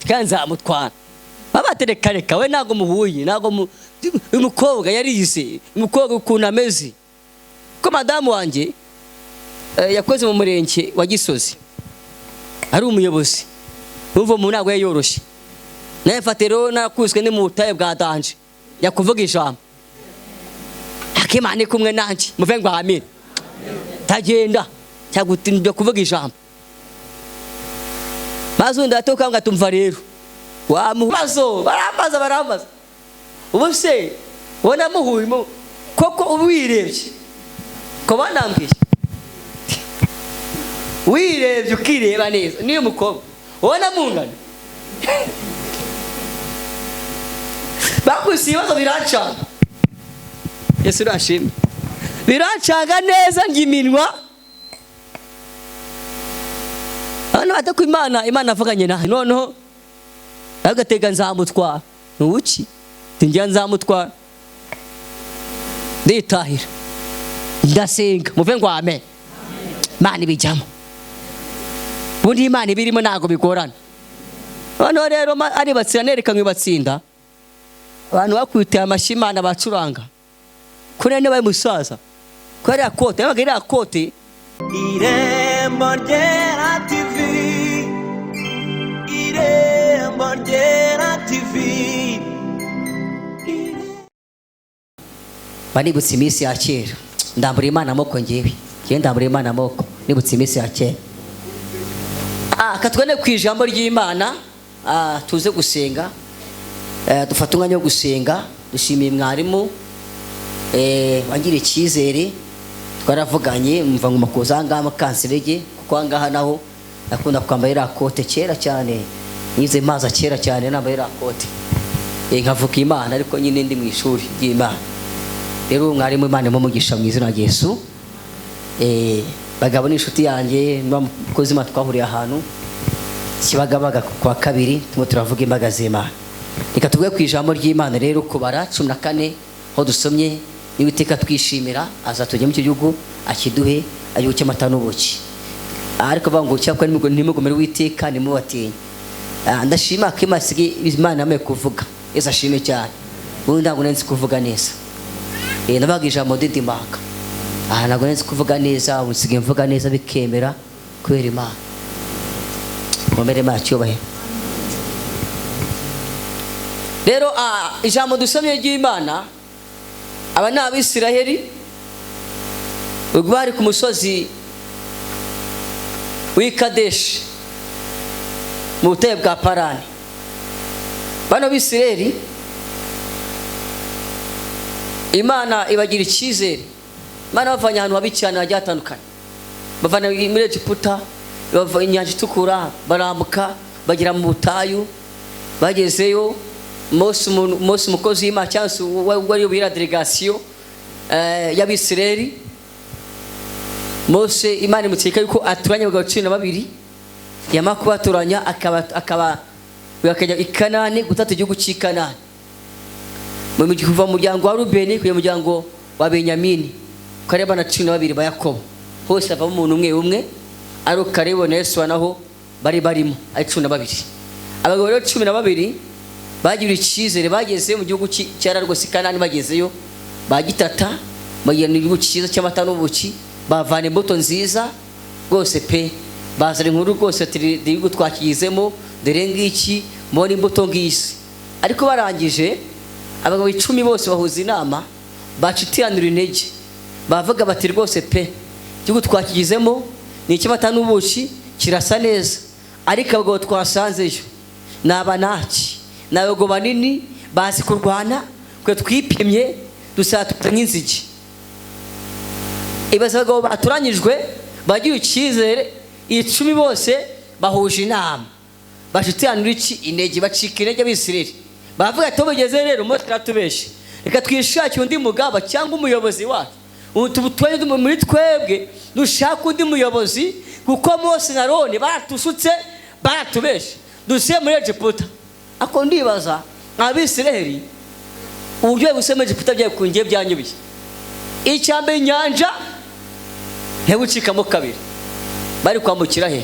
kanza mutwana babatereka reka we nago muhuye nago umukobwa yarize umukobwa ukuntu ameze ko madamu wanje yakoze mu murenge wa Gisozi ari umuyobozi uvo mu nago yoroshye naye fatero nakuswe ni mu butaye bwa danje yakuvuga ijambo akimane kumwe nanje muve ngo amen tagenda cyagutindwa kuvuga ijambo mazunda atoka ngatumva rero wa mubazo barambaza ubuse wona muhurimo koko ubirebye ko banambwiye wirebye ukireba neza niyo mukobwa wona mungana bakusibazo biracanga Yesu rashimye biracanga neza ngiminwa hano atako Imana avuganye nawe noneho agatega nzamutwara nuki tinjya nzamutwara nditahira ndasenga muve ngo amen Imana ibijyamo bundi Imana ibirimo nago bigorana noneho rero ari batsira nereka mwibatsinda abantu bakwiteye amashimana bacuranga kuri ne baye musaza kuri akote yabaga akote Irembo Ryera TV Irembo Ryera TV banibutse iminsi ya kera ndambura Imana amoko ngewe ndambura Imana amoko nibutse iminsi ya kera katwene ku ijambo ry'Imana tuze gusenga dufata umwanya wo gusenga dushimiye mwarimu wangire icyizere twaravuganye mva ngo makoza ngama kanserege kuko ngaha naho nakunda kwambara kote kera cyane nize maza kera cyane nambara kote nkavuka Imana ariko nyine ndi mu ishuri ry'Imana rero mwarimu Imana mumugisha mu izina rya Yesu bagabo n'inshuti yanjye n'umukozi twahuriye ahantu kibagabaga kwa kabiri turavuga imbaga z'Imana reka tuvuge ku ijambo ry'Imana rero kubara 14 ho dusomye Niwiteka twishimira azatujya mu gihugu akiduhe agihugu cy'amata n'ubuki ariko bango cyakwa nimugomere Uwiteka nimubatinye ndashima ko Imana yamaye kuvuga Yesu ashime cyane ubundi ntabwo nzi kuvuga neza nabaga ijambo ndimaka ntabwo nzi kuvuga neza usigaye mvuga neza bikemera kubera Imana ngomere macyobahe rero ijambo dusomye ry'Imana aba ni Abisiraheli ubwo bari ku musozi w'Ikadeshi mu butayu bwa Parani bano Bisiraheli Imana ibagira icyizere Imana bavanye ahantu habi cyane hagiye hatandukanye bavana muri Egiputa bava inyanja itukura barambuka bagira mu butayu bagezeyo Mose umukozi w'Imana cyangwa wari ubira delegation y'Abisiraheli Mose Imana imutegeka yuko aturanye abagabo 12 yamakuba aturanya akaba bakajya i Kanani gutata igihugu cy'i Kanani mu kuva mu muryango wa Rubeni kuya muryango wa Benyamini kare bana 12 ba Yakobo hose ava mu umuntu umwe ari Karebo na Yesu naho bari barimo ari 12 abagabo 12 bagira icyizere bageze mu gihugu cyararwose Kanani bagezeyo bagitata bagira n'igihugu cyiza cy'amata n'ubuki bavana imbuto nziza rwose pe bazana inkuru rwose igihugu twakiyizemo dore ngiki mbona imbuto ngisi ariko barangije abagabo 10 bose bahuza inama bacitiranira intege bavuga bati rwose pe igihugu twakiyizemo ni icy'amata n'ubuki kirasa neza ariko abagabo twasanzeyo nabanaki nabago banini bazi kurwana kwe twipimye dusatuka nk'inzigi ibasabagabo baturanyijwe bagiye icyizere 10 bose bahuje inama bashitiranira iki intege bacika intege Abisiraheli bavuga ati tubigeze rero Mose ratubeshe reka twishakire undi mugaba cyangwa umuyobozi wacu tubutwaye muri twebwe dushaka undi muyobozi kuko Mose na Aroni baratushutse baratubeshe dusiye muri Egiputa ako ndibaza Abisiraheli uburyo busema Egiputa byaye kungiye byanyubiye icyambe inyanja hebucikamo kabiri bari kwambukira he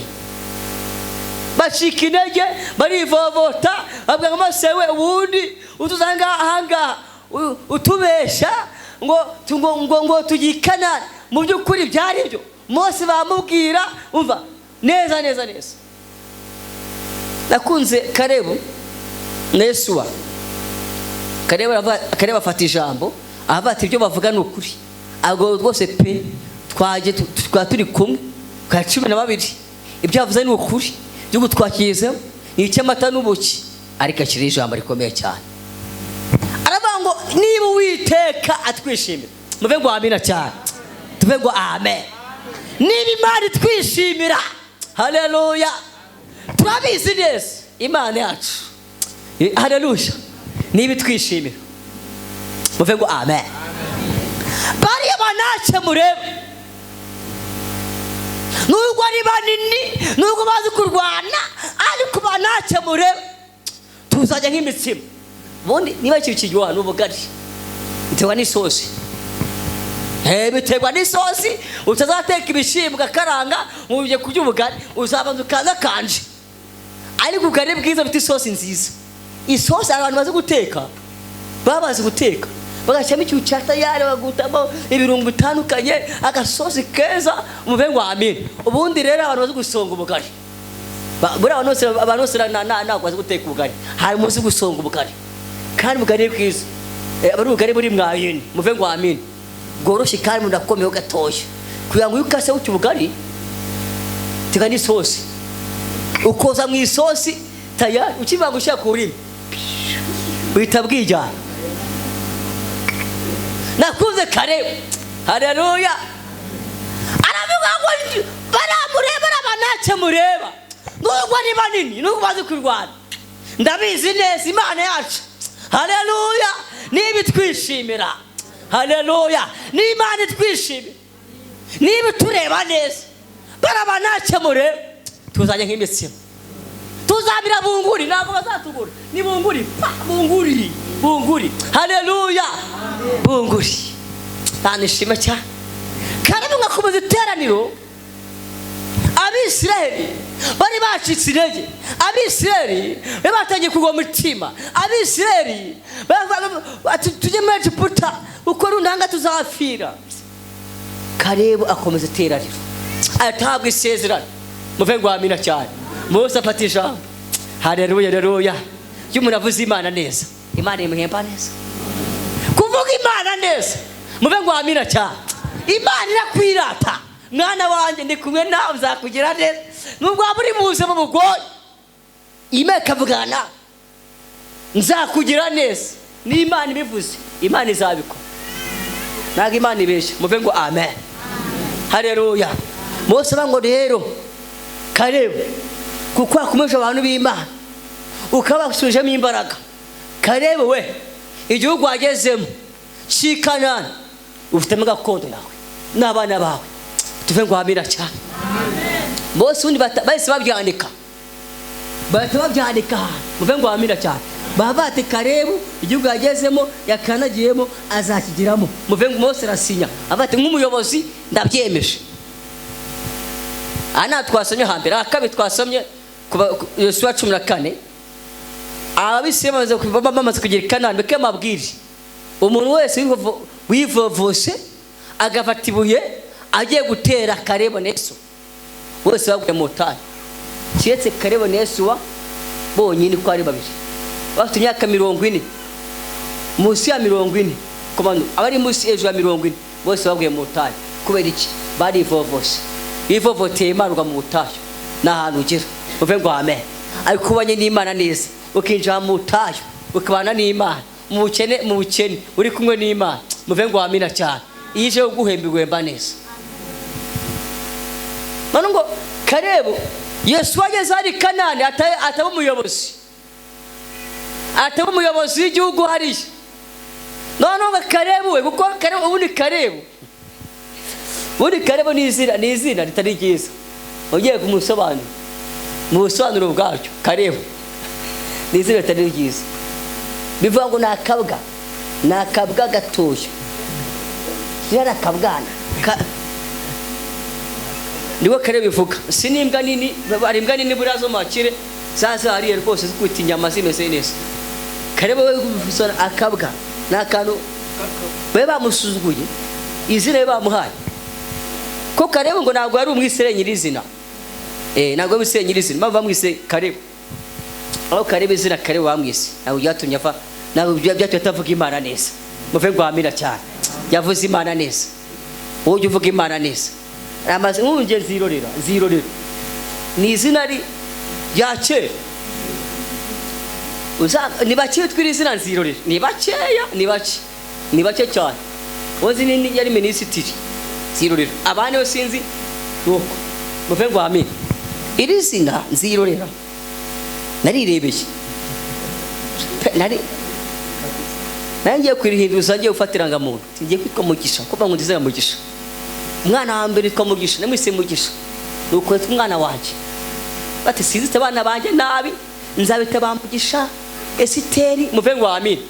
bacika intege barivovota babwira ngo sewe ubundi utuzanga ahanga utubesha ngo tugikana mu by'ukuri byari byo. Mose bamubwira umva neza neza neza. Nakunze Kalebu na Yesuwa. Kalebu afata ijambo abati ibyo bavuga n'ukuri ago rwose pe twaje turi kumwe kwa 12 ibyo yavuze n'ukuri byo gutwakiza ni icyamata n'ubuki ariko akiri ijambo rikomeye cyane. Aravuga ngo niba Uwiteka atwishimira muve ngo amina cyane tuve ngo amen. Niba Imana itwishimira haleluya turabizi neza Imana yacu haleluya niba itwishimira muve ngo amen. Bari abanace murebe nubwo ari banini nubwo bazi kurwana ariko banace murebe tuzajya nk'imitsima. Ubundi niba ikintu kiryoha n'ubugari bitewe n'isosi biterwa n'isosi. Utazateka ibishimbo karanga mubye kurya ubugari uzabanza ukaza kanje ariko ubugari bwiza bufite isosi nziza. Isosi abantu bazi guteka babazi guteka bagashyamo ikintu cya tayari bagutamo ibirungo bitandukanye agasosi keza muve ngo amen. Ubundi rero abantu bazi gusonga ubugari buri abantu bose ntabwo bazi guteka ubugari hari muzi gusonga ubugari kandi ubugari bwiza bari ubugari buri mwayini muve ngo amen bworoshye kandi munakomeho gatoya kugira ngo ukase ucyo ubugari tega n'isosi ukoza mu isosi tayari ukivanga ushaka urimo uhita bwijyana. Nakunze Kalebu haleluya aravuga ngo baramureba abanace mureba nubwo ari banini nubwo bazi kurwana ndabizi neza Imana yacu haleluya niba itwishimira haleluya n'Imana itwishimira niba tureba neza barabanace mureba tuzajya nk'imitsima tuzabira bunguri ntabwo bazatugura ni bunguri bunguri haleluya bunguri tanishima cyane. Kalebu ngakomeza iteraniro Abisirayeli bari bacitse intege. Abisirayeli batangiye kugwa mutima. Abisirayeli tujye muri Egiputa uko runanga tuzafira. Kalebu akomeza iteraniro atabwa isezerano muve ngo amina cyane. Mose afata ijambo haleluya haleluya y'umuntu avuze Imana neza Imana imuhemba neza kuvuga Imana neza muve ngo amina cyane. Imana irakwirata mwana wanjye ndi kumwe nawe uzakugira neza nubwo buri muze mu bugoyi Imana ikavugana nzakugira neza ni Imana ibivuze Imana izabikora ntabwo Imana ibeshya muve ngo amen haleluya. Mose bango rero Kalebu kuko akomeje abantu b'Imana ukabasujemo imbaraga. Kalebu we igihugu wagezemo Kanani ufitemo gakondo yawe n'abana bawe tuve ngo amira cyane. Mose undi bahise babyandika muve ngo amira cyane babate Kalebu igihugu yagezemo yakanagiyemo azakigiramo muve ngo Mose arasinya abate nk'umuyobozi ndabyemeje. Ana twasomye hambere akabi twasomye Yosuwa 14 ababisemaze bamaze kugira Kanani beke mabwiri umuntu wese wivovose agafata ibuye agiye gutera Kalebu n'Yesu bose baguye mu tayi cyetse Kalebu n'Yesuwa bonyine ko ari babiri bafite imyaka 40 munsi ya 40 komando abari munsi hejuru ya 40 bose baguye mu tayi kubera iki bari vovose ivovoteye Imana mu butayu n'ahantu ugera uve ngo amen. Ariko ubanye n'Imana neza ukinjira mu butayu ukabana n'Imana mu bukene uri kumwe n'Imana muve ngo amina cyane ije uguhembirwemba neza. None ngo Kalebu Yesu wageze ari Kanani ataba umuyobozi w'igihugu hariya. None ngo Kalebu we kuko Kalebu ubundi Kalebu ni izina ritari ryiza ugiye kumusobanura mu busobanuro bwacyo. Kalebu ni izina ritari ryiza bivuga ngo nakabwa gatoya yara kabwana niwe Kalebu ivuga. Sinimbwa nini bari imbwa nini burazo makire zaza hariye rwose zikuita inyama zimeze neza. Kalebu we gufisana akabwa nakantu we bamusuzuguye izina bamuhaye ko Kalebu ngo ntabwo ari umwisire nyirizina. Ntabwo umwisire nyirizina bava mwise Kalebu. Aho Kalebu izina Kalebu bamwise ntabwo byatumye afa ntabwo byatumye atavuga Imana neza. Muve ngo amira cyane yavuze Imana neza. Wowe uvuga Imana neza amaze nk'unge zirorera ni izina rya kera. Ni bake twiri izina nzirorera ni bakeya ni bake cyane. Wozi nini yari minisitiri zirorera abane bo sinzi nuko muve ngo amira iri zina nzirorera narirebeye nangiye kwirihinduza ngiye gufatiranga muntu ngiye kwitwa Mugisha ko bangundiza Mugisha umwana wa mbere yitwa Mugisha namwise Mugisha nuko yitwa umwana wanje bati sizite abana banje nabi nzabita bamugisha Esiteri muve ngo amina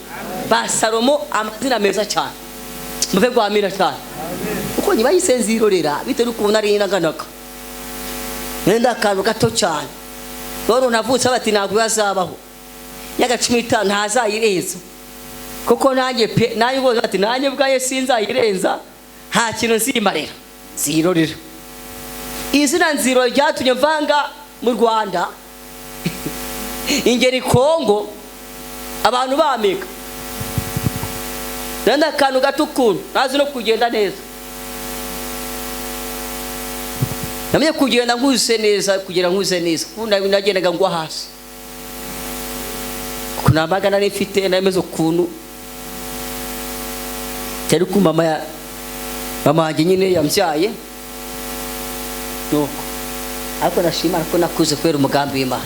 ba Salomo amazina meza cyane muve ngo amina cyane uko niba yisenzirorera biteruko kubona ari inaganaga nenda kantu gato cyane rero navutse bati ntabwo bazabaho yaga 15 ntazayirenza kuko nanjye ngo bati nanjye bwaye sinzayirenza nta kintu nzimarira zirorera izina nziro ryatunye mvanga mu Rwanda ingeri Kongo abantu bameka nenda kantu gatukunu nazi no kugenda neza namye kugenda nkuse neza kugira nkuse neza kuna nagendaga ngwa hasi kuna magana nifite namezo kuntu cyari ku mama wanjye nyine yambyaye nuko ariko nashimara ko nakuze kwera umugambi w'Imana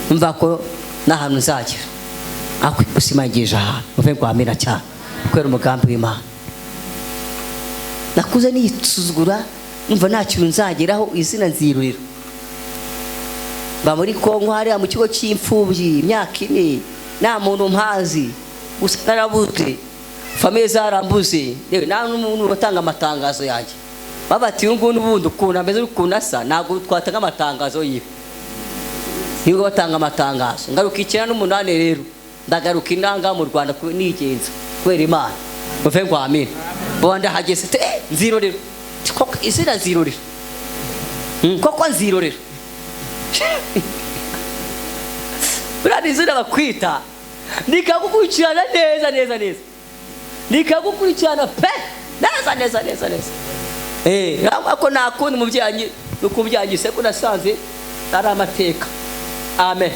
umva ko nahantu nzagira akwi gusimagije ahantu uve ngo amina cyane kwera umugambi w'Imana nakuze nitsuzugura umva nta kintu nzageraho izina nzirurira ba muri Kongo hari mu kigo cy'imfubyi imyaka 4 nta muntu mpazi gusa narabuze famille zarambuze nta n'umuntu batanga amatangazo yanjye babati ngo n'ubundi ukuntu ameze ukuntu asa ntabwo twatanga amatangazo yiwe niba batanga amatangazo ngaruka 98 rero ndagaruka inanga mu Rwanda nigenza kwera Imana muve ngo amina bonda hageze nzirorera koko izina nzirorera koko nzirorera urari izina bakwita nikagukurikirana neza nikagukurikirana pe neza ako nakundi mubyanyi nukubyangise ko nasanze ari amateka. Amen.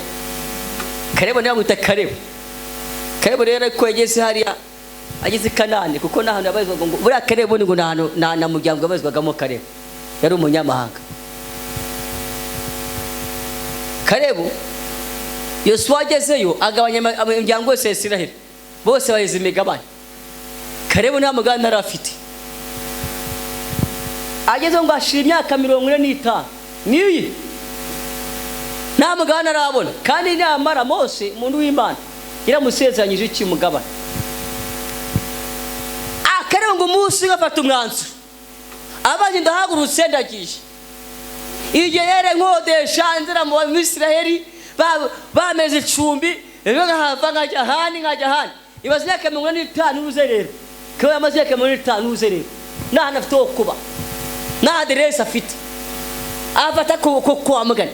Kalebu niyo mwita Kalebu rero ko yageze hariya ageze Kanani kuko nahantu yabazwaga ngo buriya Kalebu ni ngo na muryango yabazwagamo Kalebu yari umunyamahanga. Kalebu Yosuwa agezeyo agabanya imiryango yose ya Isiraheli bose bahize imigabane. Kalebu nta mugabane yari afite ageze ngo ashira imyaka 45 niyi nta mugabane arabona kandi nyamara Mose umuntu w'Imana yaramusezeranyije iki mugabane. Kalebu ngo Mose ngafata umwanzuro abaje ndahagurutse ndagiye igihe yere nkodesha nzira mu Isiraheli bameze icumbi rero nkahava nkajya ahandi ibaze imyaka 45 uruze rero ko yamaze imyaka 45 uruze rero nta nafite kuba nta aderesi afite afata ko amugana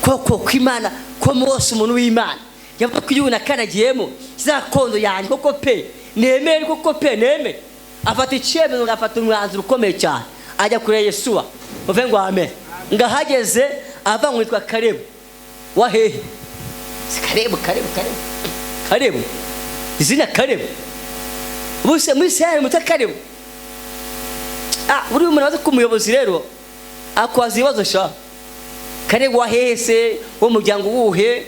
ko Imana ko Mose umuntu w'Imana yavuga ko yuna kanagiyemo zakondo yanjye koko pe nemere koko pe nemere afata icyemezo ngafata umwanzuro ukomeye cyane ajya kure Yesuwa muve ngo amen ngahageze ava mwitwa Kalebu wahehe Kalebu izina Kalebu buse musere muta Kalebu uri umuntu waza kumuyobozi rero akwaza ibibazo sha Kalebu wahese wo muryango wuhe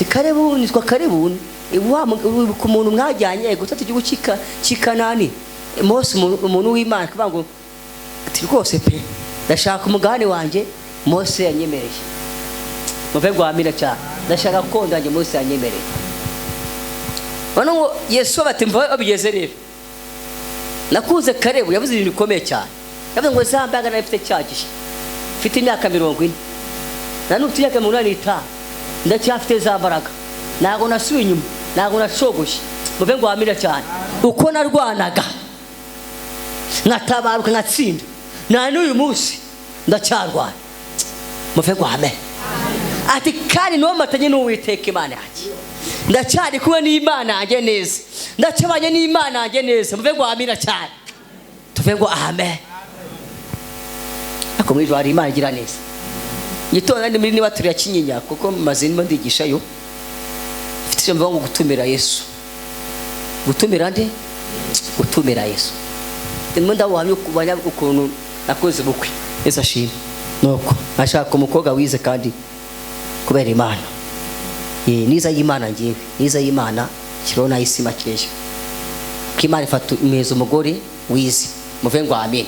Kalebu nitwa Kalebu ku muntu mwajyanye gutata igihugu cy'Ikanani Mose umuntu w'Imana kubango ati rwose pe ndashaka umugabane wanje Mose yanyemereye muve ngo amina cyane ndashaka ko ndanje Mose yanyemereye bano ngo Yesu bati mva abigeze rero nakuze Kalebu yavuze ibintu bikomeye cyane yavuze ngo za mbaraga nafite cyagiye mfite imyaka 40 na n'ufite imyaka 85 ndacyafite za mbaraga ntago nasubiye inyuma ntago nashogoshye muve ngo hamira cyane uko narwanaga nkatabaruka nkatsinda na n'uyu munsi ndacyarwana muve ngo amen ati kandi no matanye n'Uwiteka Imana yanjye ndacyari kuba n'Imana yanjye neza ndacyabanye n'Imana yanjye neza muve ngo hamira cyane tuve ngo amen ako mwijwe hari Imana igira neza yitonda ndi muri niba turi ya Kinyinya kuko maze ndimo ndigishayo mfite icyo mvuga ngo gutumira Yesu gutumira nde gutumira Yesu ndimo ndabuhamye kubanya ukuntu nakoze bukwe Yesu ashimwe nuko ashaka umukobwa wize kandi kubera Imana niza y'Imana ngiye niza y'Imana kirona isima kireje k'Imana ifata imeza umugore wize muve ngo amen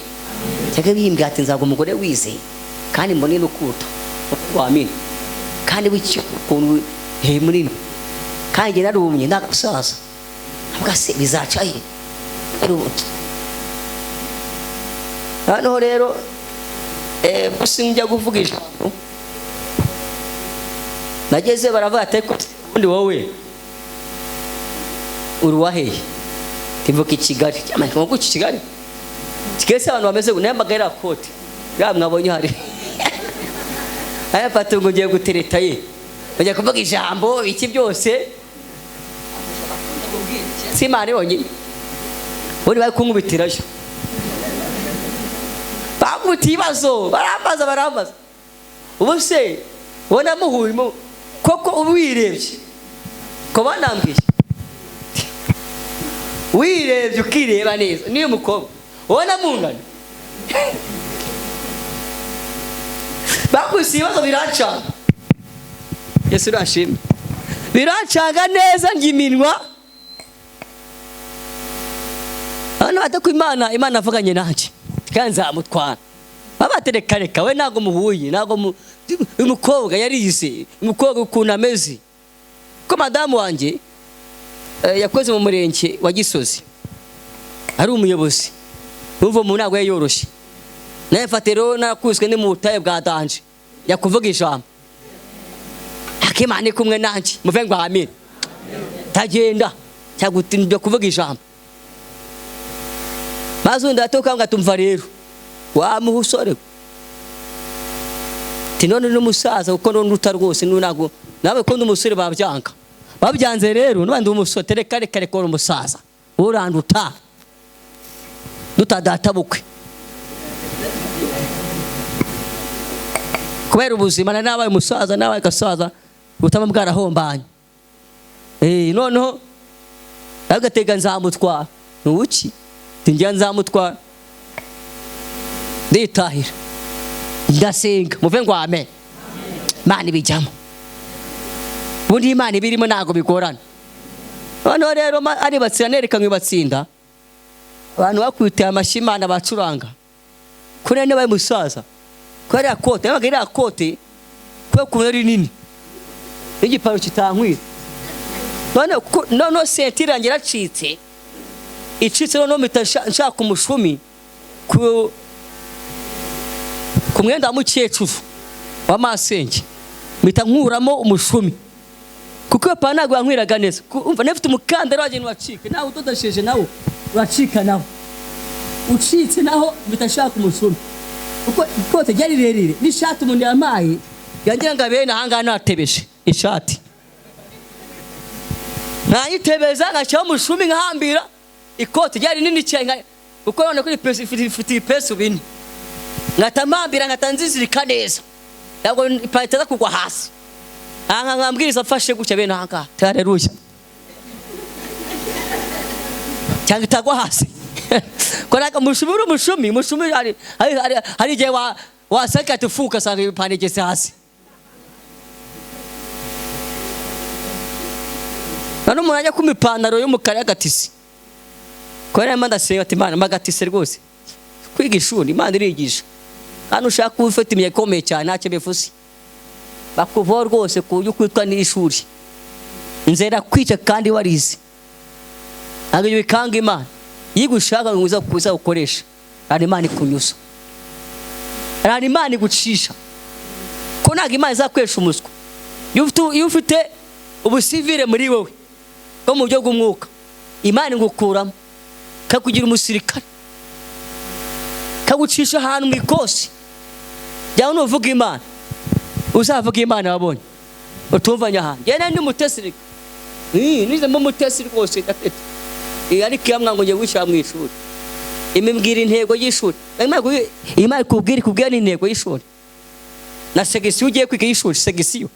cyangwa bimbye ati nzago umugore wize kandi mbone n'ukuta amen kandi w'icyo ukuntu munini kandi narumye ndagasaza avuga se bizacaye hano rero musinjya kuvuga ijambo nageze baravuga ati undi wowe uruwaheye tivuka Kigali cyamanye ngo ku Kigali kigese abantu bameze nayamagara kote mwabonye hari aya patungo ngiye gutereta ye bajya kuvuga ijambo iki byose simane yonyine buri bari kunkubitirayo baguti ibibazo barambaza ubu se ubona muhurimo koko ubirebye ko banambwiye wirebye ukireba neza niyo mukobwa ubona mungana bakusi ibibazo biracanga Yesu rashimye biracanga neza ngiminwa hano atako Imana avuganye nanje kanza amutwara babaterekareka we nago muhuye nago umukobwa yarize umukobwa ukuntu ameze ko madamu wanje yakoze mu murenge wa Gisozi ari umuyobozi uvo mu nago yoroshye naye fatero nakuzwe ni mu butaye bwa danje yakuvuga ijambo akimane kumwe nanje muve ngo amen tagenda cyagutindyo kuvuga ijambo mazunda atoka ngatumva rero wa muhusore tinone n'umusaza uko none utarwose nunago nawe ko n'umusore babyanze rero nubandi umusotere kare ko umusaza uranduta dutadata bukwe kubera ubuzima nabaye umusaza nabaye gasaza utama bwarahombanye noneho agatega nzamutwara nuki tinjya nzamutwara nditahira ndasenga muve ngo amen Imana ibijyamo bundi Imana ibirimo nago bigorana noneho rero ari batsira nereka nk'ibatsinda abantu bakwiteye amashimana bacuranga kuri ne baye musaza ko ari akote yabaga ari akote ko kunari nini igiparo kitankwira none sentira ngiracitse icitse no nshaka umushumi ku mwenda mukecuru wa masenge mita nkuramo umushumi kuko pa ntago yankwiraga neza umva nefite umukandara wageni wacika nawe udodasheje nawe wacika nawe ucitse naho bitashaka umushumi uko ikote ryari rirerire n'ishati umuntu yamaye yagira ngo abene ahanga natebeshe ishati nayitebeza ngacha umushumi nkahambira ikote ryari nini cyane uko none kuri pesi ifite pesi bini ngatamambira ngatanzizirika neza yabwo ipateza kugwa hasi nkambwiriza mfashe gucya bene ahanga haleluya cyangwa itagwa hasi koraka mushumi hari je wasaka tufuka sanga ipandegese hasi nano muranya kumipandaro y'umukara y'agatisi korera Imana senga ati Imana magatise rwose kwiga ishuri Imana irigisha hano ushaka ufite imye komeye cyane ntacyo bifusi bakuvora rwose ku kwitwa n'ishuri nzera kwica kandi warize agiye bikanga Imana yigushaka ngo uza ukoresha ari Imana ikunyusa rani Imana igucisha ko ntago Imana izakwesha umuswa iyo ufite ubusivire muri wowe bwo mu buryo bw'umwuka Imana ngukuramo kakugira umusirikare kagucisha ahantu mu ikosi jyawe nuvuga Imana uzavuga Imana wabonye utumvanya ahantu yena ndi mutesi nize mu mutesi rwose gatete ariko yamwa ngo ngiye wishyira mu ishuri imimbwira intego y'ishuri Imana kubwira intego y'ishuri na segisiyo ugiye kwiga y'ishuri segisiyo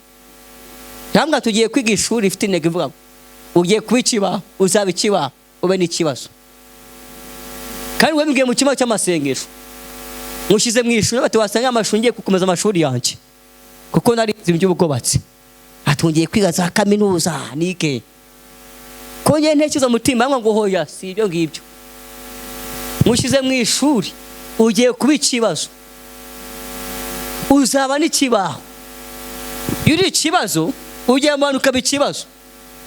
ntabwo tugiye kwiga ishuri ifite intego ivuga ngo ugiye kuba ikibaho uzaba ikibaho ube n'ikibazo kandi wembwiye mu kibazo cy'amasengesho mushize mu ishuri bati wasanga amashuri ngiye gukomeza amashuri yanjye kuko nari nzi iby'ubwubatsi atungiye kwiga za kaminuza nike ko ngiye ntekereza mutima ngo hoya si ibyo ngibyo mushize mu ishuri ugiye kuba ikibazo uzaba n'ikibaho yuri ikibazo ugiye manuka bikibazo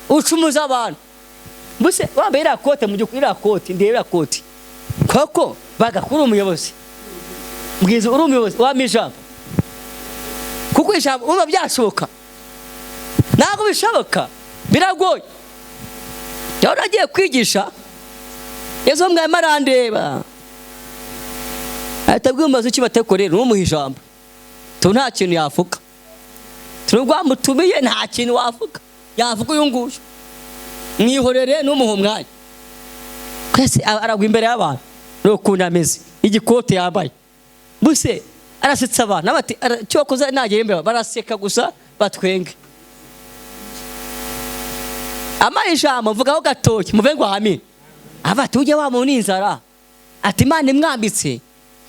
ucumuza abantu buse wambaye irakote mu gihe irakote ndebe irakote koko bagakura umuyobozi mbwiza uri umuyobozi wamijambo kuko ijambo uba byashoboka ntabwo bishoboka biragoye yari agiye kwigisha yezo mwema arandeba atabwiye umubazo iki batekorera n'umuha ijambo tu nta kintu yavuga turwamutumiye nta kintu wavuga yavuga uyu nguyu mwihorere n'umuha umwanya kwese aragwa imbere y'abantu n'ukuntu ameze igikote yambaye buse arasetsa abantu abati cyokoza nagera imbere baraseka gusa batwenge ijambo mvugaho gatoki muve ngo ahamine abati ujye wa mu ninzara ati Imana imwambitse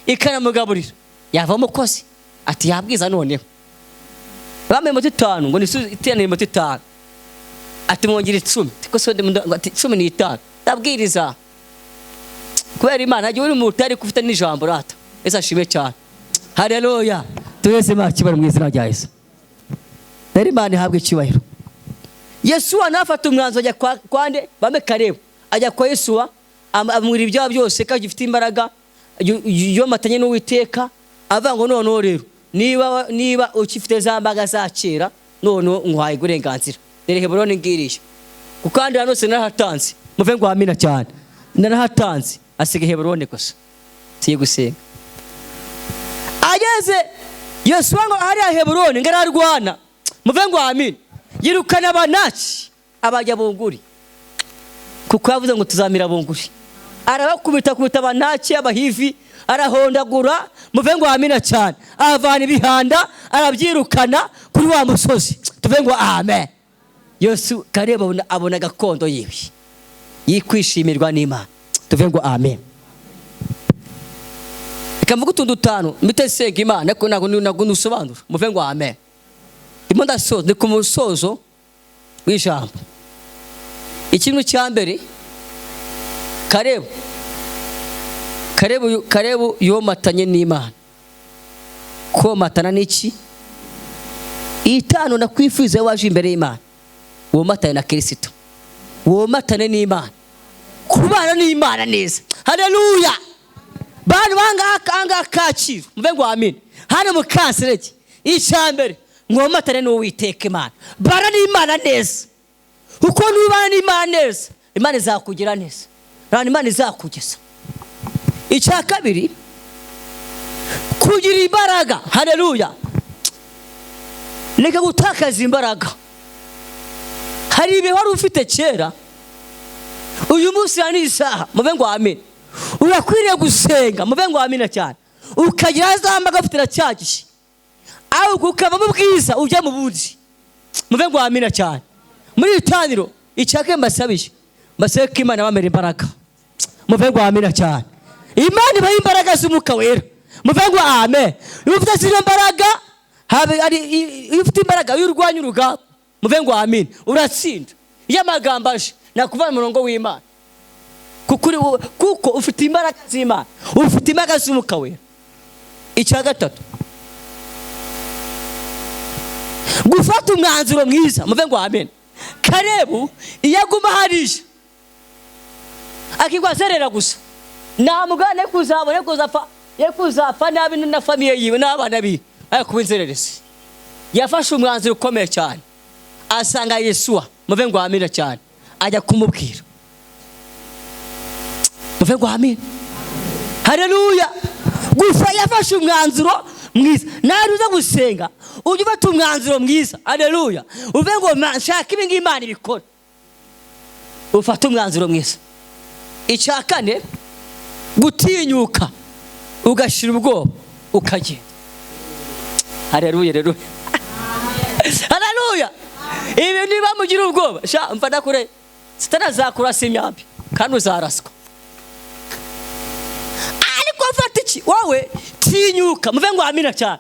ikanamugaburira yava umukozi ati yabwiza noneho bamwe mu 5 ngo nisuze iterane mu 5 ati mwongera 10 tiko so ati 15 ndabwiriza kubera Imana agiye uri mu utari kufite n'ijambo rata esa shime cyane haleluya twese makibara mu izina rya Yesu rero Imana ihabwe icyubahiro Yesu anafata umwanzo ajya kwande bame Kalebu ajya kwa Yesu amwira ibyo byose kagifite imbaraga yo matanye n'Uwiteka avango none rero niba ukifite zambaga za kera none nkwaye gurenganzira rero Heburoni ngirije kukandi hano se narahatanze muve ngo amina cyane narahatanze asige Heburoni gusa tiye gusenga ageze Yesu ngo ari Heburoni ngararwana muve ngo amina yirukana abanaki abajya bunguri kuko yavuze ngo tuzamira bunguri arabakubita kubita abanaki abahivi arahondagura muve ngo amina cyane avana ibihanda arabyirukana kuri wa musozi tuve ngo amen Yesu Kalebu abona gakondo yiwe yikwishimirwa n'Imana tuve ngo amen ikamvuga utundu 5 mbitesenga Imana ko nago nusobanura muve ngo amen imonda sozo ni ku musozo w'ijambo ikintu cya mbere Kalebu yomatanye n'Imana ko matana n'iki 5 nakwifuza waje imbere y'Imana womatane na Kristo womatane n'Imana kubana n'Imana neza haleluya bantu banga kaciro mve ngo amen hano mu kansereke icyambere mwomatane n'Uwiteka Imana bara n'Imana neza uko nubana n'Imana neza Imana izakugira neza rani Imana izakugeza icya kabiri kugira imbaraga haleluya neka gutakaza imbaraga hari ibe wari ufite kera uyu munsi yani isaha muve ngo amen urakwiriye gusenga muve ngo amina cyane ukagira zambaga ufite cyagishi aho kukava mu bwiza ujya mu bundi muve ngo amina cyane muri itaniro icyake mbasabije mbaseke Imana bamera imbaraga muve ngo amina cyane Imana ibaha imbaraga z'Umwuka Wera muve ngo amen ufite zino mbaraga iyo ufite imbaraga y'urwanya urugamba muve ngo amen uratsinda iyo amagambo aje nakuvana umurongo w'Imana kuko ufite imbaraga z'Imana ufite imbaraga z'Umwuka Wera icya gatatu gufata umwanzuro mwiza muve ngo amen Kalebu iyaguma harije akigwa zerera gusa namugane kuzabone kuzapfa ye kuzapfa nabi na famiye yiwe n'abana bi kuba inzererezi yafashe umwanzuro ukomeye cyane asanga Yesuwa muve ngo amina cyane ajya kumubwira muve ngo amina haleluya gusa yafashe umwanzuro mwiza naruza gusenga ujye ufata umwanzuro mwiza haleluya uve ngo nshaka ibi ngibi Imana ibikora ufata umwanzuro mwiza icyakane gutinyuka ugashira ubwoba ukagenda haleluya rero haleluya ibi niba mugira ubwoba sha mfata kure sitanazakurasa imyambi kandi uzaraswa ariko mfata iki wowe tinyuka muve ngo amina cyane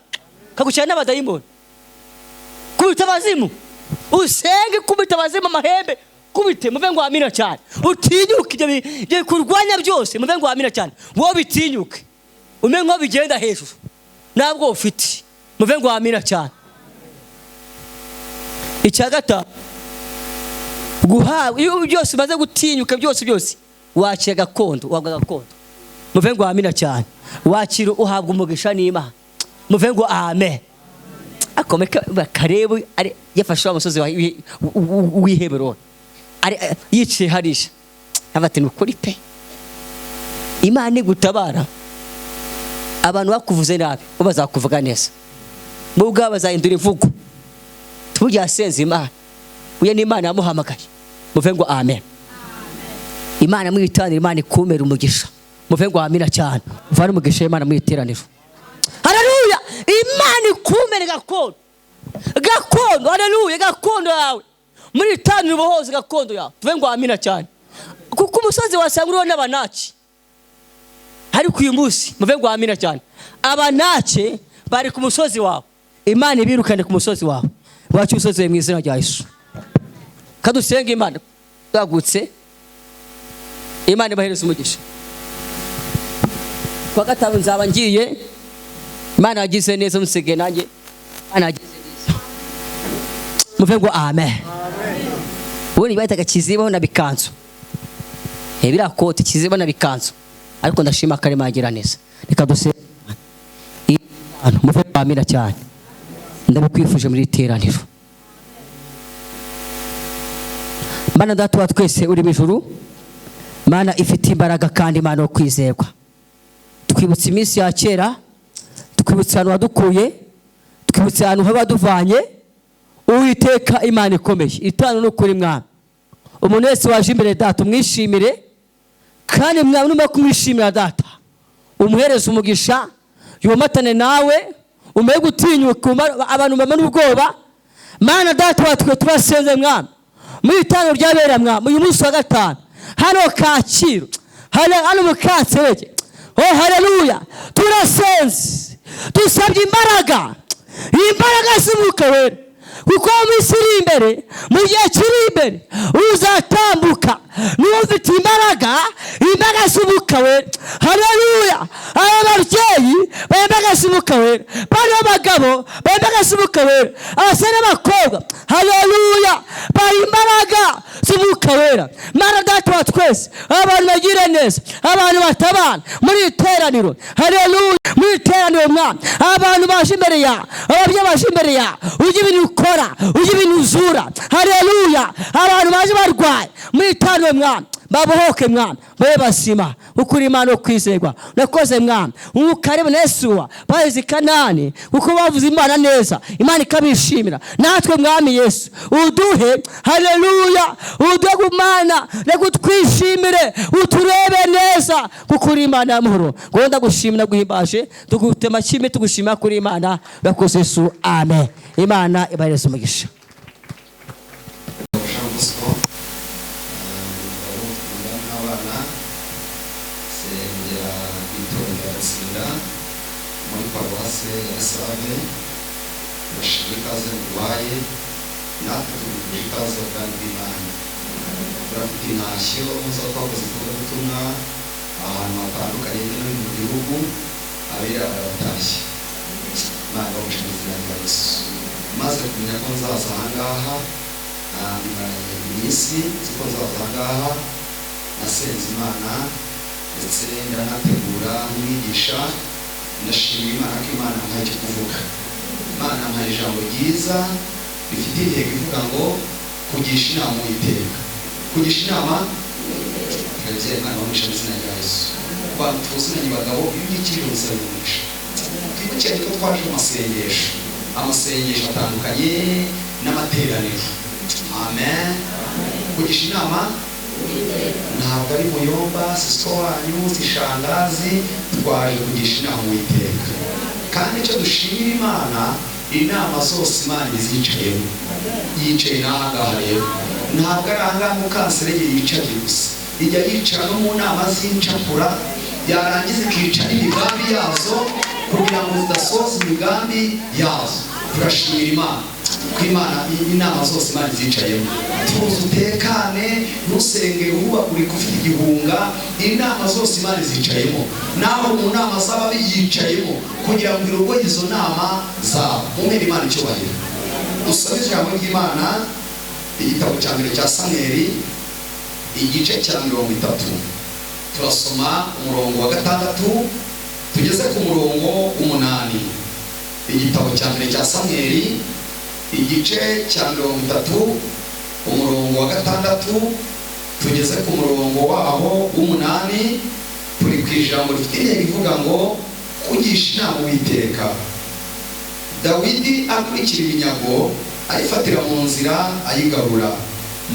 kagucyana n'abadayimoni kubita abazimu usenge kubita abazimu amahembe kubite muve ngo amina cyane utinyuke ibyo kurwanya byose muve ngo amina cyane wowe bitinyuke umenye nko bigenda hejuru nabwo ufite muve ngo amina cyane icyagata guhawe iyo byose umaze gutinyuka byose wakira gakondo uhabwa gakondo muve ngo amina cyane wakira uhabwa umugisha n'Imana muve ngo amen akomeka bakarebu ari yafashe umusozi w'Ihebron ari yicaye harisha abati nukuri pe Imana igutabara abantu bakuvuze nabi bazakuvuga neza mubwa bazahindura ivugo tujya senza Imana uye n'Imana yamuhamagaye muve ngo amen Imana mwitanira Imana ikumera umugisha muve ngo amina cyane uvana umugisha Imana mwiteraniro haleluya Imana ikumera gakondo haleluya gakondo yawe muri tanu ubohoze gakondo yawe tuve ngo amina cyane kuko umusozi wasanga uriho n'abanaki ariko uyu munsi muve ngo amina cyane abanaki bari ku musozi wawe Imana ibirukane ku musozi wawe wacu usoze mu izina rya Yesu kadusenga Imana twagutse Imana ibahereza umugisha kwa gatanu nzaba ngiye Imana yagize neza musige nanjye Imana yagize neza muve ngo amen ubu nibayitaga kizibaho na bikanzu birakote kizibaho na bikanzu ariko ndashima kare magira neza reka dusenga Imana muve ngo amina cyane ndabukwifuje muri iteraniro Mana data wa twese uri mu ijuru Mana ifite imbaraga kandi Mana yo kwizerwa twibutse iminsi ya kera twibutse ahantu wadukuye twibutse ahantu habaduvanye Uwiteka Imana ikomeye itanu n'ukuri Mwana umuntu wese waje imbere data umwishimire kandi Mwana numva kumwishimira data umuhereza umugisha yomatane nawe umeye gutinyuka abantu bamana ubwoba Mana data watwe turasenze Mwana muri itanu ryabera Mwana uyu munsi wa gatanu hano Kacyiru hano mu Kanserege haleluya turasenze dusabye imbaraga z'Umwuka Wera kuko iminsi iri imbere mu gihe kiri imbere uzatambuka niba ufite imbaraga z'Umwuka Wera haleluya aba babyeyi b'imbaraga z'Umwuka Wera bari abagabo b'imbaraga z'Umwuka Wera abasore n'abakobwa haleluya bari imbaraga z'Umwuka Wera Mana data wa twese abantu bagire neza abantu batabana muri iteraniro haleluya muri iteraniro Mwana abantu baje imbere ya ababyeyi baje imbere ya ujye ibintu ukora ujye ibintu uzura haleluya abantu baje barwaye muri iteraniro Mwana babohoke Mwana babe basima ukuri Imana yo kwizerwa nakoze Mwana umukarebe Yesuwa bahize Kanani kuko bavuze Imana neza Imana ikabishimira natwe Mwami Yesu uduhe haleluya uduhe Imana rego twishimire uturebe neza kuko uri Imana y'amahoro ngo ndagushimira guhimbaje tugutema kimwe tugushima kuri Imana bakoze Yesu amen Imana ibahereza umugisha ikaze mubaye natwe tugire ikaze kandi b'Imana turafite intashyo muzo twakoze ubutumwa ahantu hatandukanye mu gihugu abera baratashye Imana bamushimira Yesu maze kumenya ko nzaza ahangaha iminsi ziko nzaza ahangaha nasenze Imana ndetse ndanategura umwigisha ndashimira Imana ko Imana yampaye icyo kuvuga. Imana yampaye ijambo ryiza rifite intego ivuga ngo kugisha inama Uwiteka. Kugisha inama Karizera Imana bamugisha mu izina rya Yesu. Abantu tuziranye bagabo iyo ugikirije ubuzima bumugisha. Twibukiranye ko twaje mu amasengesho atandukanye n'amateraniro. Amen. Kugisha inama ntabwo ari muyomba sisiko wanyu zishangazi, twaje kugisha inama Uwiteka. Kandi icyo dushimira Imana, inama zose Imana izicayemo. Yicaye n'ahangaha rero, ntabwo ari ahangaha mukanserege yicaye gusa, ijya yicara no mu nama z'incakura, yarangiza ikicara imigambi yazo kugira ngo zidasoza imigambi yazo. Turashimira Imana ko Imana inama zose Imana izicayemo. Tuzi utekane, ntusenge uhubagurika ufite igihunga, inama zose Imana izicayemo. Naho mu nama zaba biyicayemo kugira ngo irogoye izo nama zabo. Mumere Imana icyubahiro. Dusome ijambo ry'Imana, igitabo cya mbere cya Samweli igice cya 30. Turasoma umurongo wa 6 tugeze ku murongo w'8. Igitabo cya mbere cya Samweli igice cya 30 umurongo wa 6 tugeze ku murongo waho w'8. Turi ku ijambo rifite intego ivuga ngo kugisha inama Uwiteka. Dawidi akurikira iminyago ayifatira mu nzira ayigarura,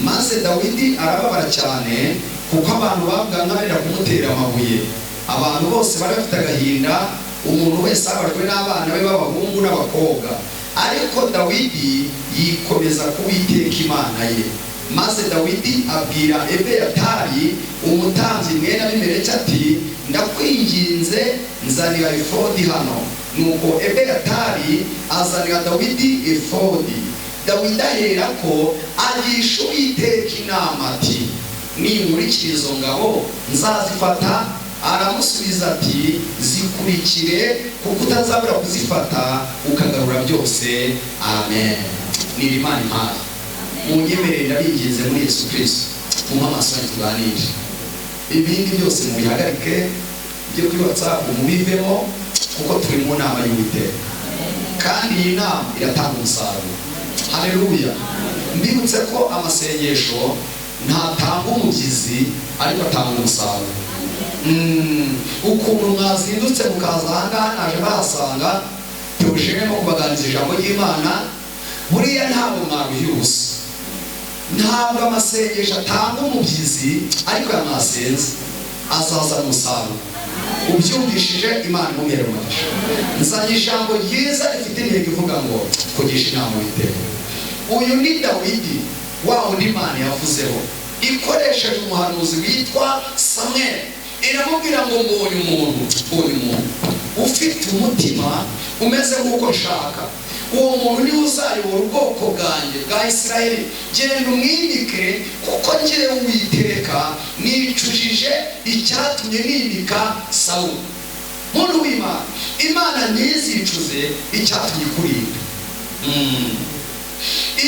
maze Dawidi arababara cyane kuko abantu babwangarira kumutera amabuye. Abantu bose bari bafite agahinda, umuntu wese abajwe n'abana be b'abahungu n'abakobwa. Ariko Dawidi yikomeza ku Uwiteka Imana ye. Maze Dawidi abwira Ebeyatari umutambyi mwene Abimeleki ati, ndakwinginze nzanira efodi hano. Nuko Ebeyatari azanira Dawidi efodi. Dawidi ahera ko agisha Uwiteka inama ati, ninkurikira izo ngabo nzazifata. Aramusubiza ati, zikurikire kuko utazabura kuzifata ukagarura byose. Amen. Ni Imana impaye. Munyemerere ndabinginze muri Yesu Kristo, mumpa amaso tuganire. Ibindi byose mubihagarike, byo kuri WhatsApp mubivemo, kuko turi mu nama y'Uwiteka. Kandi iyi nama iratanga umusaruro. Haleluya. Mbibutse ko amasengesho ntatanga umubyizi, ariko atanga umusaruro. Ukuntu mwazindutse mukaza ahangaha naje bahasanga turushemo kubaganiriza ijambo ry'Imana, buriya ntabwo mwabihuza. Ntabwo amasengesho atanga umubyizi, ariko yamasenze azazana umusaruro. Ubyumvishije Imana imumere umugisha. Nzanye ijambo ryiza rifite intego ivuga ngo kugisha inama Uwiteka. Uyu ni Dawidi wa wundi Imana yavuzeho ikoresheje umuhanuzi witwa Samweli. Iramubwira ngo mbonye umuntu ufite umutima umeze nk'uko nshaka. Uwo muntu niwe uzayobora ubwoko bwanjye bwa Isirayeli. Genda umwimike kuko njyewe Uwiteka nicujije icyatumye nimika Sawuli. Muntu w'Imana, Imana ntizicuze icyatumye kurinda.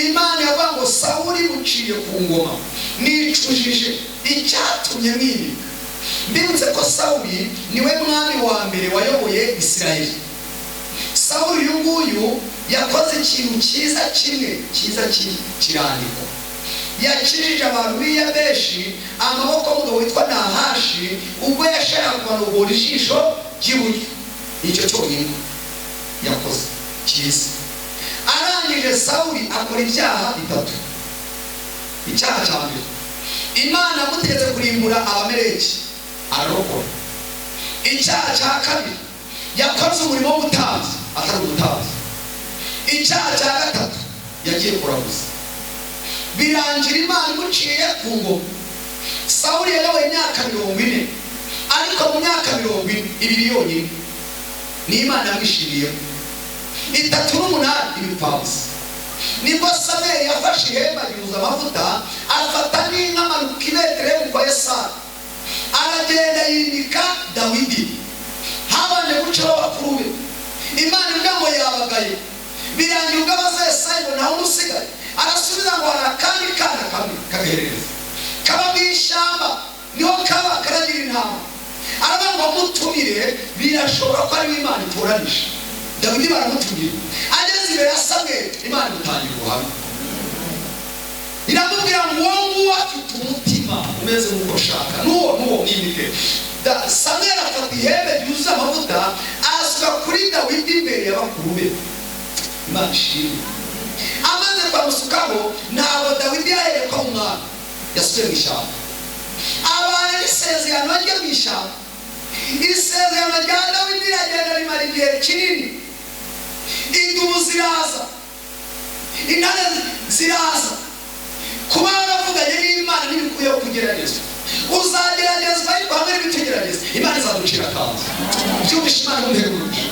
Imana yavuga ngo Sawuli muciye ku ngoma, nicujije icyatumye nimika. Mbibutse ko Sawuli niwe mwami wa mbere wayoboye Isirayeli. Sawuli uyu nguyu yakoze ikintu cyiza kirandikwa. Yakijije abantu b'i Yabeshi amaboko y'umugabo witwa Nahashi ubwo yashakaga kumanura ijisho ry'iburyo. Icyo cyonyine yakoze cyiza. Arangije Sawuli akora ibyaha 3. Icyaha cya mbere, Imana yamutegetse kurimbura Abameleki, ararokora. Icyaha cya kabiri, yakoze umurimo w'ubutambyi, atari ubutambyi. Icyaha cya gatatu, yagiye kuraguza. Birangira Imana imuciye ku ngoma. Sawuli yayoboye imyaka 40, ariko mu myaka 20 yonyine ni Imana yamwishimiye. 38 ibipfabusa. Nibwo Samweli yafashe ihema yuzuza amavuta, afata n'inka amanuka i Betelehemu kwa Yesayi, aragenda yimika Dawidi. Habanje gucaho bakuru be. Imana ivuga ngo yabagaye. Birangira ubwo abaza Yesayi ngo nawe umusigaye, arasubiza ngo hari akandi kana kamwe kagaherereza. Kaba mu ishyamba, niho kaba karagira intama. aravuga ngo mutumire birashobora ko ari Imana itoranije. Dawidi baramutumira ageze imbere ya Samweli Imana imutangira ubuhamya iramubwira ngo wowe afite umutima umeze nk'uko ushaka n'uwo n'imike. Samweli afata ihembe ryuzuye amavuta asuka kuri Dawidi imbere y'abakuru be. Imana ishimwe. Amaze kwamusukaho ntabwo Dawidi yahereka umwana yasubiye mu ishyamba. Abana n'isezerano rye mu ishyamba. Isezerano rya Dawidi riragenda rimara igihe kinini. Indubu ziraza, intare ziraza. Kuba waravuganye n'Imana ntibikuyeho kugeragezwa. Uzageragezwa ariko hamwe n'ibitugerageza Imana izaducira akanzu. Byumvishe Imana umuhebuje.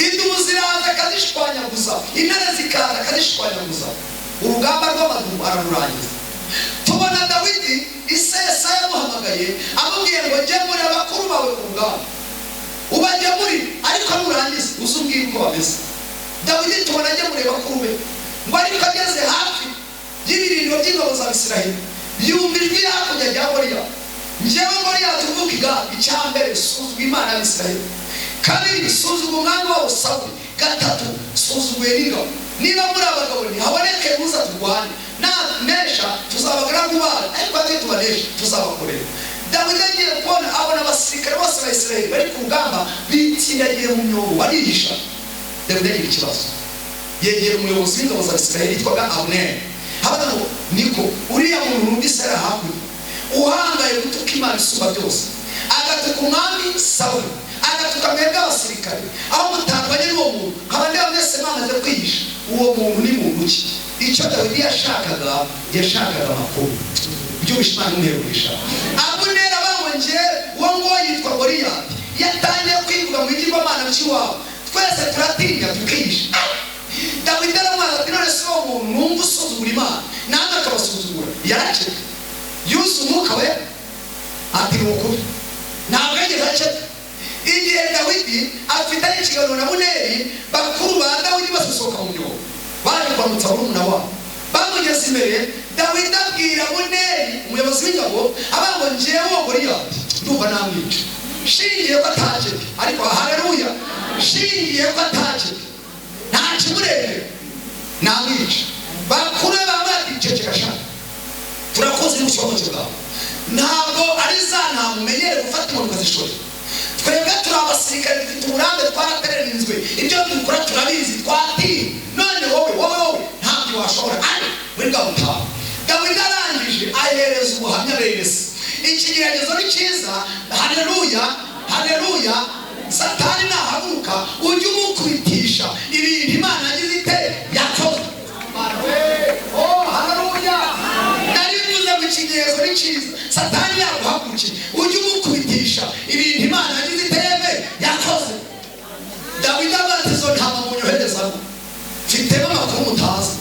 Indubu ziraza akazishwanyaguza, intare zikaza akazishwanyaguza. Urugamba rw'amaguru ararurangiza. Tubona Dawidi Isesa yamuhamagaye amubwiye ngo jye muri abakuru bawe ku rugamba. Ubajye muri ariko nurangiza uzubwire uko bameze. Dawidi tubona jye muri abakuru be ngo ariko ageze hafi y'ibirindiro by'ingabo za Isiraheli yumva ijwi hakurya rya Goliya. Njyewe Goliya tuvuga icyambere suzugwa Imana y'Isiraheli, kabiri suzugwa umwami wawe Sawuli, gatatu suzugwa n'ingabo. Niba muri abagabo ntihaboneke uza turwane nesha tuzabagaragu bawe ariko ati tubanesha tuzabakorera. Dawidi agiye kubona abona abasirikare bose ba Isiraheli bari ku rugamba bitsindagiye mu myobo barihisha. Dawidi agira ikibazo yegera umuyobozi w'ingabo za Isiraheli yitwaga Abuneri. Habaga ngo niko uriya muntu numvise ari hakurya uhangaye gutuka Imana isumba byose, agatuka umwami Sawuli, agatuka mwebwe abasirikare aho mutandukanye n'uwo muntu nkaba ndeba mwese mwamaze kwihisha. Uwo muntu ni muntu ki? Icyo Dawidi yashakaga amakuru. Byumvishe Imana umuherurisha. Abuneri abangongeye uwo nguwo yitwa Goliyati yatangiye kwivuga mu bigirwamana by'iwabo. Twese turatinya tukihisha. Dawidi aramwaza ati none si uwo muntu numva usuzugura Imana namwe akabasuzugura. Yaraceka yuzuye umwuka we ati ni ukuri ntabwo yigeze aceka. Igihe Dawidi afitanye ikiganiro na Abuneri bakuru ba Dawidi basohoka mu myobo baje kwamutsa murumuna wabo. Bamugeze imbere Dawidi abwira Abuneri umuyobozi w'ingabo abango njyewe Goliyati ndumva namwica shingiye ko ataje ariko haleluya shingiye ko ataje nta kimurebe namwica. Bakuru bamwe ceceka sha turakoze mu cyobozo bwawe ntabwo ari zana mumenyere gufata impanuka zishobora. Twebwe turi abasirikare dufite uburambe twarapererinzwe ibyo dukora turabizi twati. None wowe ntabyo washobora ari muri gahunda. Dawidi arangije ahereza ubuhamya bese. Ikigeragezo ni cyiza. Haleluya. Satani nahaguruka ujye umukubitisha ibintu Imana yagize ite yakoze. Haleluya. Narivuze ngo ikigeragezo ni cyiza. Satani yaguhagurukiye ujye umukubitisha ibintu Imana yagize ite yakoze. Dawidi abatizo ntama munyoherezamo mfitemo amakuru mutazi.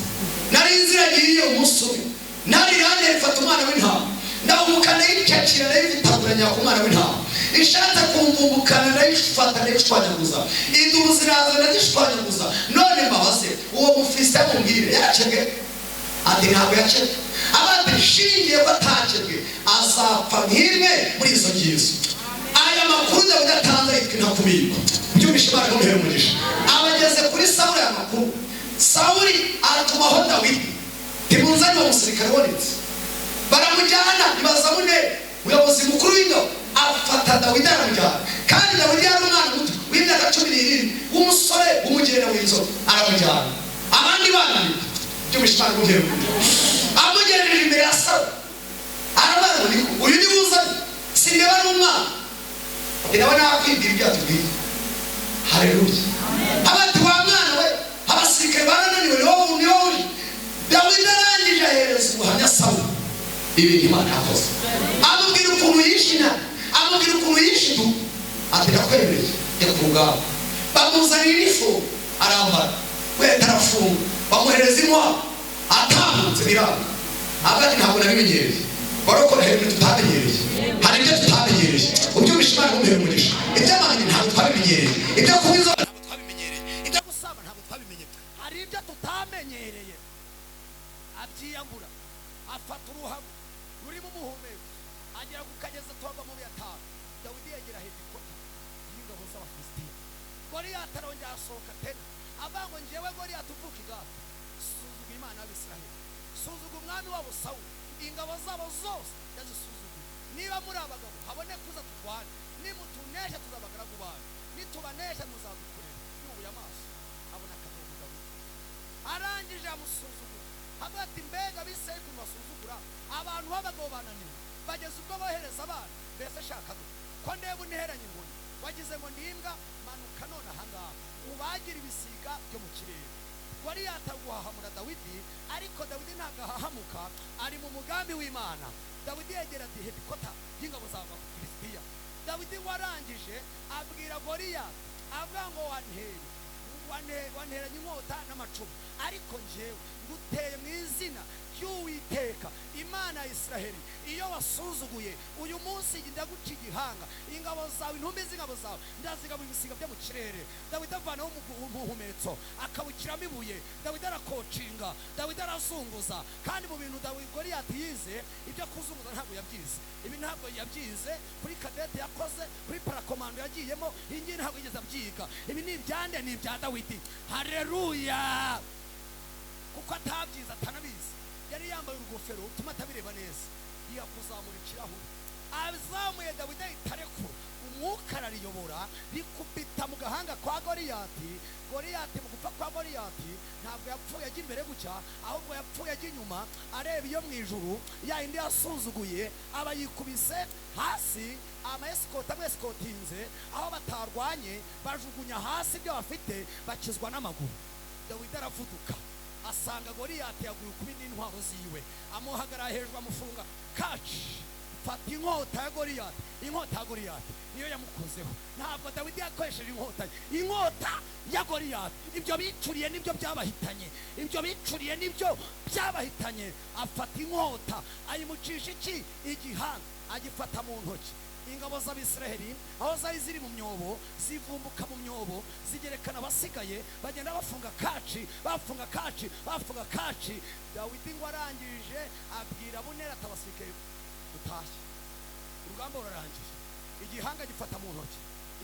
Nari nziragiye umusuri nari rande mfata umwana w'intama ndawumukana y'icakira n'ifitaguranya ku mwana w'intama ishata kumvumbukana n'ifata n'ishwanyaguza indubu ziraza n'ishwanyaguza. None mbabaze uwo mufise mumbwire yacege ati ntabwo yacege. Abandi shingiye ko atacege azapfa nk'imwe muri izo ngizo. Aya makuru Dawidi atanze yitwa ntakubirwa. Byumvishe Imana umuhere umugisha. Abageze kuri Sawuli aya makuru Sawuli aratumaho Dawidi timuzanye uwo musirikare wonetse baramujyana ibaza Abuneri umuyobozi mukuru w'ingabo afata Dawidi aramujyana. Kandi Dawidi yari umwana muto w'imyaka 17 w'umusore w'umugenda w'inzobe aramujyana. Abandi bana byumvishe Imana umuhere umugisha. Amugejeje imbere ya Sawuli arabaza uyu ni uzanye sindeba n'umwana ndabona nakwibwira ibyo atubwiye. Haleluya. Abati wa mwana we abasirikare barananiwe niwo Dawidi arangije ahereza ubuhamya Sawuli ibintu Imana yakoze. Amubwira ukuntu yishina, amubwira ukuntu yishidu ati nakwemereye jya ku rugamba. Bamuzanira ifu arambara we tarafunga bamuhereza intwaro atambutse biranga. Abati ntabwo nabimenyereye barokora hejuru tutamenyereye. Hari ibyo tutamenyereye ubyumvishe Imana umuhere umugisha. Iby'amahanga ntabwo twabimenyereye, ibyo kubizo ntabwo twabimenyereye, ibyo gusaba ntabwo twabimenyereye. Hari ibyo tutamenyereye. Abyiyambura afata uruhago rurimo umuhumeko agera ku kagezi atoga mu yatanga dawidi yegera hedikota y'ingabo z'abafilisitiya. Goliyati arongera asohoka tena avuga ngo njyewe Goliyati uvuka i Gati, suzugura Imana y'Abisiraheli, suzugura umwami wabo Sawuli, ingabo zabo zose yazisuzuguye. Niba muri abagabo habone kuza turwane, nimutunesha tuzabagaragu banyu, nitubanesha muzadukorera. Yubuye amaso abona akadogo Dawidi, arangije amusuzugura avuga ati mbega biseye kumasuzugura abantu b'abagabo bananiwe bageze ubwo bohereza abana. Mbese shaka ko ndeba unteranye inkoni, wagize ngo ndimbwa, manuka none ahangaha ubagira ibisiga byo mu kirere. Goliyati aguhahamura Dawidi, ariko Dawidi ntagahahamuka, ari mu mugambi w'Imana. Dawidi yegera ati hedikota y'ingabo z'Abafilisitiya. Dawidi warangije abwira Goliyati avuga ngo wanteranye inkota n'amacumu, ariko njyewe nguteye mu izina ry'Uwiteka Imana ya Isiraheli. Iyo wasuzuguye uyu munsi ndaguca igihanga, ingabo zawe, intumbi z'ingabo zawe ndazigaba ibisiga byo mu kirere. Dawidi avanaho umuhumetso akawukiramo ibuye, Dawidi arakocinga, Dawidi arazunguza. Kandi mu bintu Goliyati yize, ibyo kuzunguza ntabwo yabyize. Ibi ntabwo yabyize kuri kadete yakoze, kuri parakomando yagiyemo, ingi ntabwo yigeze abyiga. Ibi ni ibyande, ni ibya Dawidi. Haleluya! Kuko atabyiza atanabizi, yari yambaye urugofero utuma atabireba neza, yakuzamura ikirahure. Azamuye Dawidi ahitarekura, umwuka arariyobora rikubita mu gahanga kwa Goliyati. Goliyati mu gupfa kwa Goliyati ntabwo yapfuye ajya imbere gutya, ahubwo yapfuye ajya inyuma areba iyo mu ijuru, ya indi yasuzuguye aba yikubise hasi. Amayesikoti amwesikotinze, aho batarwanye bajugunya hasi ibyo bafite, bakizwa n'amaguru. Dawidi aravuduka asanga Goliyati yaguye ku bindi ntwaro ziwe, amuhagarara hejuru amufunga kaci. Fata inkota ya Goliyati, inkota ya Goliyati niyo yamukozeho. Ntabwo Dawidi yakoresheje inkota ya Goliyati. Ibyo bicuriye nibyo byabahitanye, ibyo bicuriye nibyo byabahitanye. Afata inkota ayimucisha iki? Igihanga, agifata mu ntoki. Ingabo z'Abisiraheli aho zari ziri mu myobo, zivumbuka mu myobo, zigerekana abasigaye, bagenda bafunga kaci, bafunga kaci, bafunga kaci. Dawidi ngo arangije abwira Abuneri atabasirikare utashye, urugamba rurarangije, igihanga gifata mu ntoki,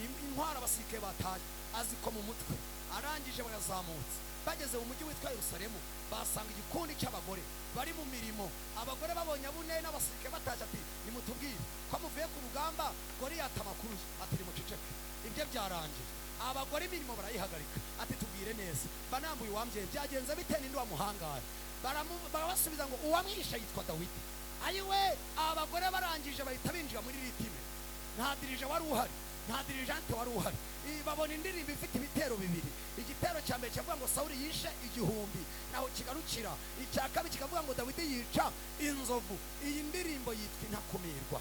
intwara abasirikare bataye aziko mu mutwe. Arangije barazamutse, bageze mu mujyi witwa Yerusalemu, basanga igikundi cy'abagore bari mu mirimo. Abagore babonye Abuneri n'abasirikare batashye ati nimutubwire ko muvuye ku rugamba. Goliyati amakuru ati nimuceceke, ibyo byarangiye. Abagore imirimo barayihagarika, ati tubwire neza, banambuye uwambye byagenze bite, ninde wamuhangaye? Barabasubiza ngo uwamwishe yitwa Dawidi. Ayiwe, abagore barangije bahita binjira muri ritime. Nta dirije wari uhari, nta dirijante wari uhari. Babona indirimbo ifite ibitero bibiri. Igitero cya mbere kivuga ngo Sawuli yishe 1000, naho kigarukira. Icya kabiri kikavuga ngo Dawidi yica inzovu. Iyi ndirimbo yitwa intakumirwa,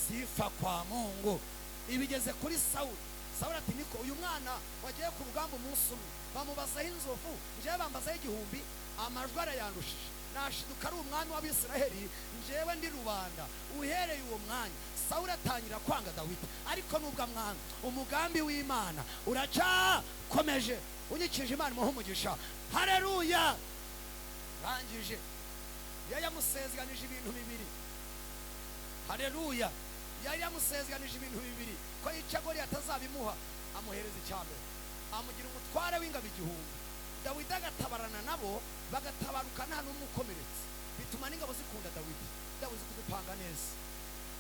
sifa kwa Mungu. Ibigeze kuri Sawuli, Sawuli ati niko uyu mwana wagiye ku rugamba umunsi umwe, bamubazaho inzovu, njyewe bambazaho 1000, amajwi arayandushije. Nashiduka ari umwami w'Abisiraheli, njyewe ndi rubanda. Uhereye uwo mwanya Sawuli atangira kwanga Dawidi, ariko nubwo amwanga, umugambi w'Imana uracakomeje. Unyikije Imana imuha umugisha. Haleluya! Rangije yari yamusezeranije ibintu bibiri. Haleluya! Yari yamusezeranije ibintu bibiri, ko yica Goliyati atazabimuha. Amuhereza icyambere, amugira umutware w'ingabo 1000. Dawidi agatabarana nabo, bagatabaruka nta n'umwe ukomeretse, bituma n'ingabo zikunda Dawidi. Dawidi kudupanga neza.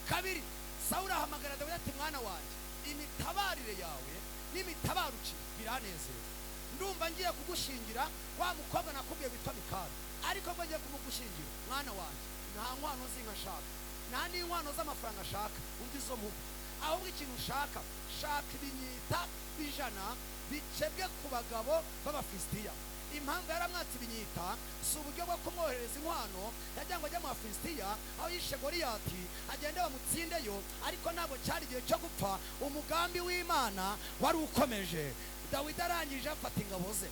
Kabiri, Sawuli ahamagara Dawidi ati mwana wanjye, imitabarire yawe n'imitabaruki biranezeza. Ndumva ngiye kugushingira wa mukobwa nakubwiye witwa Mikali, ariko ngo ngiye kumugushingira mwana wanjye, nta nkwano z'inka shaka, nta n'inkwano z'amafaranga shaka, undi zo mubu. Ahubwo ikintu shaka, shaka ibinyita 100 bicebwe ku bagabo b'Abafilisitiya. Impamvu yaramwatse ibinyita si uburyo bwo kumwohereza inkwano, yagira ngo ajye mu Bafilisitiya aho yishe Goliyati agende bamutsindeyo, ariko ntabwo cyari igihe cyo gupfa. Umugambi w'Imana wari ukomeje. Dawidi arangije afata ingabo ze,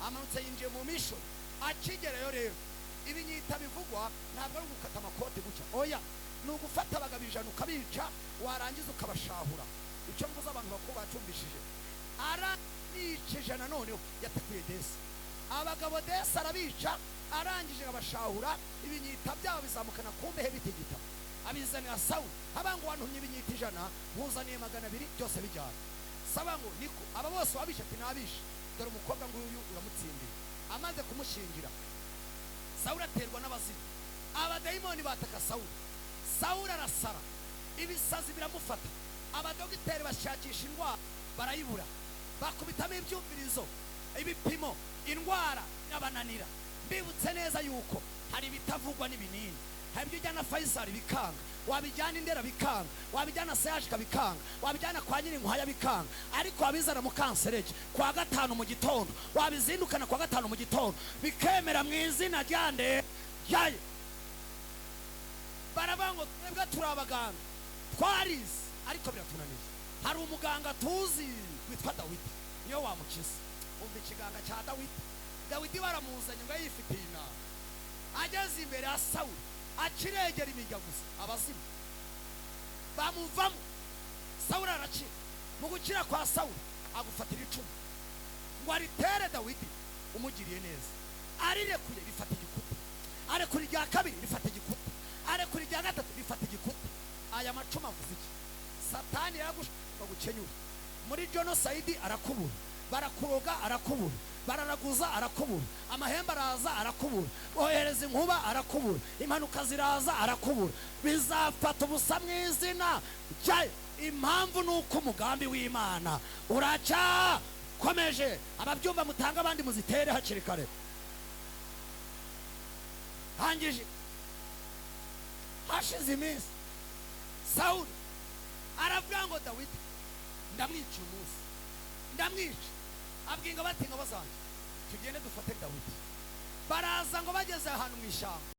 amanutse yinjiye mu misho. Akigerayo rero, ibinyita bivugwa ntabwo ari gukata amakoti gutya, oya, ni ugufata abagabo 100 ukabica, warangiza ukabashahura. Icyo mvuze abantu bakuru bacumbishije. Arabicije noneho yatakuye Desi, abagabo Desi arabica, arangije abashahura, ibinyita byabo bizamukana ku mbehe bitigita. abizanira Sawuli. Abango wantumye ibinyita 100 nkuzaniye 200 byose bijyana. Sabango niko aba bose wabishe ati nabishe, dore umukobwa nguyu uramutsindiye. Amaze kumushingira Sawuli aterwa n'abazimu, abadayimoni bataka Sawuli. Sawuli arasara, ibisazi biramufata, abadogiteri bashakisha indwara barayibura, bakubitamo ibyumvirizo, ibipimo, indwara yabananira. Mbibutse neza yuko hari bitavugwa n'ibinini. Hari ibyo ujyana Faisal bikanga, wabijyana Indera bikanga, wabijyana Sayashika bikanga, wabijyana kwa Nyirinkwaya bikanga, ariko wabizana mu Kanserege kwa 5 mu gitondo, wabizindukana kwa 5 mu gitondo bikemera mu izina ryande yaye. Barabango twebwe turabaganga twarize ariko biratunaniye. Hari umuganga tuzi witwa Dawidi, niyo wamukiza. Umva ikiganga cya Dawidi. Dawidi baramuzanye ngo yifitiye inama, ageze imbere ya Sawuli akiregera imijya gusa, abazimu bamuvamo. Sawuli arakira. Mu gukira kwa Sawuli agufatira icumu ngo aritere Dawidi, umugiriye neza. Arirekuye rifata igikuta, arekura irya kabiri rifata igikuta, arekura irya gatatu rifata igikuta. Aya macuma avuze iki? Satani yagushaka gukenyura. Muri genocide arakubura, barakuroga arakubura, bararaguza arakubura, amahembe araza arakubura, ohereza inkuba arakubura, impanuka ziraza arakubura. Bizafata ubusa mu izina rya. Impamvu nuko umugambi w'Imana uraca komeje. Ababyumva mutanga abandi muzitere hakiri kare. Hangije hashize iminsi Sawuli aravuga ngo Dawidi ndamwica umunsi, ndamwica. Abwinga bati ngo bazanje tugende dufate Dawidi. Baraza ngo bageze ahantu mu ishyamba.